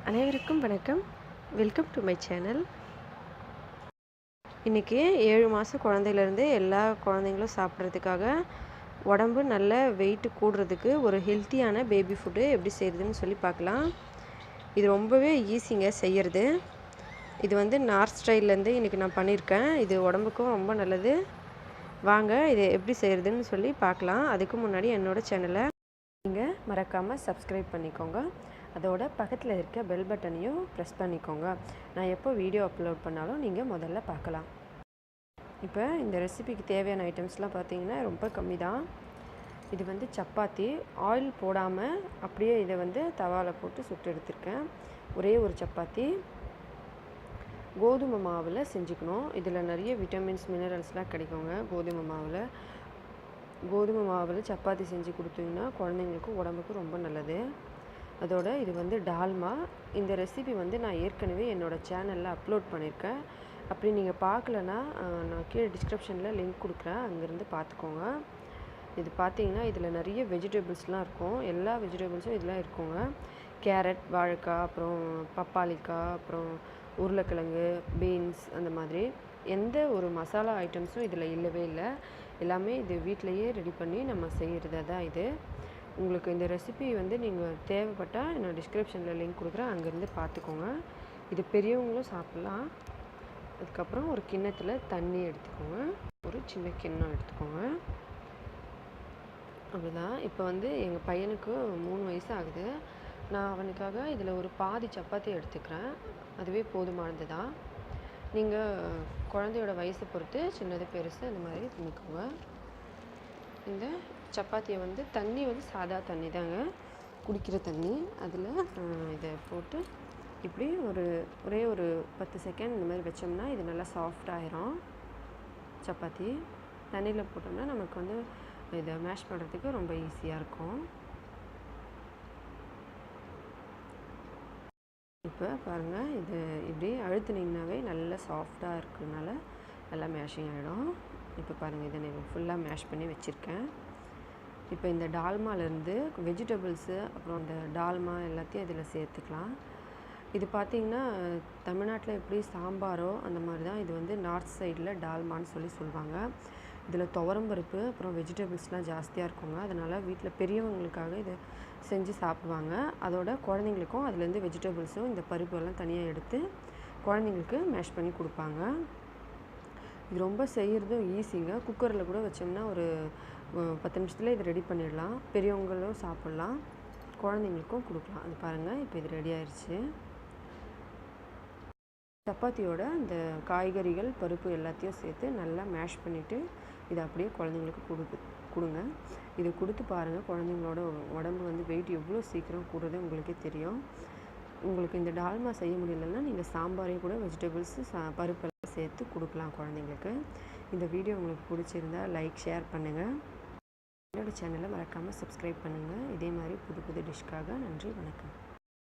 அனைவருக்கும் வணக்கம். Welcome to my channel. இன்றைக்கி 7 மாத குழந்தையிலேருந்து எல்லா குழந்தைங்களும் சாப்பிட்றதுக்காக உடம்பு நல்ல வெயிட் கூடுறதுக்கு ஒரு ஹெல்த்தியான பேபி ஃபுட்டு எப்படி செய்கிறதுன்னு சொல்லி பார்க்கலாம். இது ரொம்பவே ஈஸிங்க செய்கிறது. இது வந்து நார்த் ஸ்டைல்லேருந்து இன்றைக்கி நான் பண்ணியிருக்கேன். இது உடம்புக்கும் ரொம்ப நல்லது. வாங்க இது எப்படி செய்கிறதுன்னு சொல்லி பார்க்கலாம். அதுக்கு முன்னாடி என்னோடய சேனலை நீங்கள் மறக்காமல் சப்ஸ்கிரைப் பண்ணிக்கோங்க. அதோட பக்கத்தில் இருக்க பெல் பட்டனையும் ப்ரெஸ் பண்ணிக்கோங்க. நான் எப்போ வீடியோ அப்லோட் பண்ணாலும் நீங்கள் முதல்ல பார்க்கலாம். இப்போ இந்த ரெசிபிக்கு தேவையான ஐட்டம்ஸ்லாம் பார்த்தீங்கன்னா ரொம்ப கம்மி தான். இது வந்து சப்பாத்தி ஆயில் போடாமல் அப்படியே இதை வந்து தவாவில் போட்டு சுட்டு எடுத்திருக்கேன். ஒரே ஒரு சப்பாத்தி. கோதுமை மாவில் செஞ்சுக்கணும். இதில் நிறைய விட்டமின்ஸ் மினரல்ஸ்லாம் கிடைக்குங்க கோதுமை மாவில் சப்பாத்தி செஞ்சு கொடுத்தீங்கன்னா குழந்தைங்களுக்கு உடம்புக்கு ரொம்ப நல்லது. அதோட இது வந்து டால்மா. இந்த ரெசிபி வந்து நான் ஏற்கனவே என்னோடய சேனலில் அப்லோட் பண்ணியிருக்கேன். அப்படி நீங்கள் பார்க்கலன்னா நான் கீழே டிஸ்கிரிப்ஷனில் லிங்க் கொடுக்குறேன், அங்கேருந்து பார்த்துக்கோங்க. இது பார்த்தீங்கன்னா இதில் நிறைய வெஜிடபிள்ஸ்லாம் இருக்கும். எல்லா வெஜிடபிள்ஸும் இதெல்லாம் இருக்குங்க. கேரட், வாழைக்காய், அப்புறம் பப்பாளிக்காய், அப்புறம் உருளைக்கிழங்கு, பீன்ஸ், அந்த மாதிரி எந்த ஒரு மசாலா ஐட்டம்ஸும் இதில் இல்லவே இல்லை. எல்லாமே இது வீட்டிலையே ரெடி பண்ணி நம்ம செய்கிறது தான் இது. உங்களுக்கு இந்த ரெசிபி வந்து நீங்கள் தேவைப்பட்டால் நான் டிஸ்கிரிப்ஷனில் லிங்க் கொடுக்குறேன், அங்கேருந்து பார்த்துக்கோங்க. இது பெரியவங்களும் சாப்பிட்லாம். அதுக்கப்புறம் ஒரு கிண்ணத்தில் தண்ணி எடுத்துக்கோங்க. ஒரு சின்ன கிண்ணம் எடுத்துக்கோங்க. அப்படிதான். இப்போ வந்து எங்கள் பையனுக்கு 3 வயசு ஆகுது. நான் அவனுக்காக இதில் ஒரு பாதி சப்பாத்தி எடுத்துக்கிறேன். அதுவே போதுமானது தான். நீங்கள் குழந்தையோட வயசை பொறுத்து சின்னது பெருசு அந்த மாதிரி பண்ணிக்கோங்க. இந்த சப்பாத்தியை வந்து தண்ணி வந்து சாதா தண்ணி தாங்க, குடிக்கிற தண்ணி. அதில் இதை போட்டு இப்படி ஒரே ஒரு 10 செகண்ட் இந்த மாதிரி வச்சோம்னா இது நல்லா சாஃப்டாகிடும். சப்பாத்தி தண்ணியில் போட்டோம்னா நமக்கு வந்து இதை மேஷ் பண்ணுறதுக்கு ரொம்ப ஈஸியாக இருக்கும். இப்போ பாருங்கள், இது இப்படி அழுத்துனீங்கன்னாவே நல்லா சாஃப்டாக இருக்கிறதுனால நல்லா மேஷிங் ஆகிடும். இப்போ பாருங்கள், இதை நான் ஃபுல்லாக மேஷ் பண்ணி வச்சுருக்கேன். இப்போ இந்த டால்மாலேருந்து வெஜிடபிள்ஸு அப்புறம் இந்த டால்மா எல்லாத்தையும் இதில் சேர்த்துக்கலாம். இது பார்த்திங்கன்னா தமிழ்நாட்டில் எப்படி சாம்பாரோ அந்த மாதிரி தான் இது வந்து நார்த் சைடில் டால்மான்னு சொல்லுவாங்க. இதில் துவரம்பருப்பு அப்புறம் வெஜிடபிள்ஸ்லாம் ஜாஸ்தியாக இருக்குங்க. அதனால் வீட்டில் பெரியவங்களுக்காக இதை செஞ்சு சாப்பிடுவாங்க. அதோட குழந்தைங்களுக்கும் அதுலேருந்து வெஜிடபிள்ஸும் இந்த பருப்பெல்லாம் தனியாக எடுத்து குழந்தைங்களுக்கு மேஷ் பண்ணி கொடுப்பாங்க. இது ரொம்ப செய்கிறதும் ஈஸிங்க. குக்கரில் கூட வச்சோம்னா ஒரு 10 நிமிஷத்தில் இது ரெடி பண்ணிடலாம். பெரியவங்களும் சாப்பிட்லாம், குழந்தைங்களுக்கும் கொடுக்கலாம். அது பாருங்கள், இப்போ இது ரெடி ஆயிடுச்சு. சப்பாத்தியோட இந்த காய்கறிகள் பருப்பு எல்லாத்தையும் சேர்த்து நல்லா மேஷ் பண்ணிவிட்டு இதை அப்படியே குழந்தைங்களுக்கு கொடுங்க. இதை கொடுத்து பாருங்கள், குழந்தைங்களோட உடம்பு வந்து வெயிட் எவ்வளோ சீக்கிரம் கூடுறது உங்களுக்கே தெரியும். உங்களுக்கு இந்த டால்மா செய்ய முடியலன்னா நீங்கள் சாம்பாரே கூட வெஜிடபிள்ஸு பருப்பெல்லாம் சேர்த்து கொடுக்கலாம் குழந்தைங்களுக்கு. இந்த வீடியோ உங்களுக்கு பிடிச்சிருந்தால் லைக், ஷேர் பண்ணுங்கள். என்னோடய சேனலை மறக்காமல் சப்ஸ்கிரைப் பண்ணுங்கள். இதே மாதிரி புது டிஷ்க்காக. நன்றி, வணக்கம்.